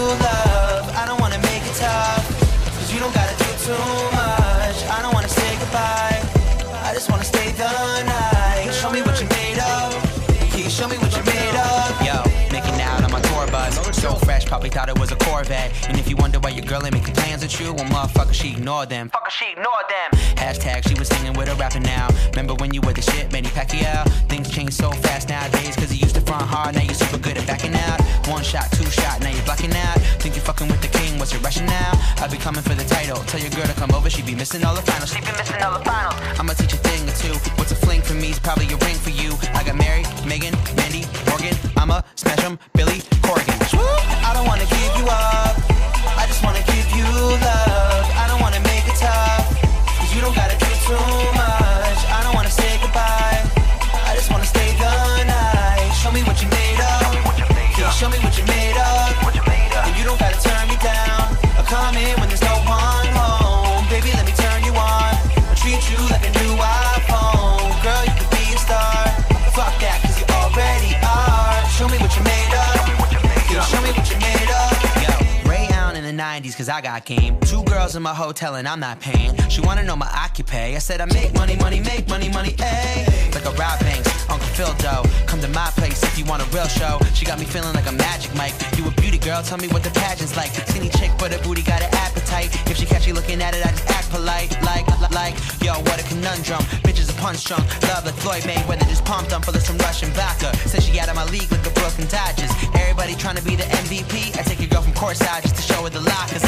love. I don't wanna make it tough, cause you don't gotta do too much. I don't wanna say goodbye, I just wanna stay the night. Show me what you're made of, can you show me what you're made of? Yo, making out on my tour bus, so fresh, probably thought it was a Corvette. And if you wonder why your girl ain't making plans with you, well motherfucker, she ignored them. Fucker, she ignored them. Hashtag she was singing with a rapper now. Remember when you were the shit, Manny Pacquiao? Things change so fast nowadays, cause you used to front hard, now you're super good at backing out. One shot, two shot, now you're blocking out. Think you're fucking with the king, what's your rushing now? I'll be coming for the title, tell your girl to come over, she be missing all the finals. She be missing all the finals. I'ma teach a thing or two, what's a fling for me is probably a ring for you. I got Mary, Megan, Mandy, Morgan, I'ma smash 'em, Billy, Corrigan. I don't wanna give you up, I just wanna give you love. I don't wanna make it tough, cause you don't gotta do too much. I don't wanna say goodbye, I just wanna stay the night. Show me what you're made of, can you show me what you're made of? And you don't gotta turn me down, I'll come in when there's no one home. Baby, let me turn you on, I'll treat you like a new iPhone. Girl, you could be a star, fuck that cause you already are. Show me what you're made of, can you show me what you're made of? Yo, Ray Allen in the 90s cause I got game. Two girls in my hotel and I'm not paying. She wanna know my occupy, I said I make money, money, make money, money, ayy. Like a Rob Banks, Uncle Phil Doe. Come to my place if you want a real show. She got me feeling like a Magic Mike. You a beauty girl, tell me what the pageant's like. Skinny chick but her booty got an appetite. If she catch you looking at it, I just act polite. Like, yo, what a conundrum. Bitches a punch drunk, love like Floyd Mayweather. Just pumped up full of some Russian vodka. Since she out of my league like the Brooklyn Dodgers. Everybody trying to be the MVP. I take your girl from courtside just to show her the lockers.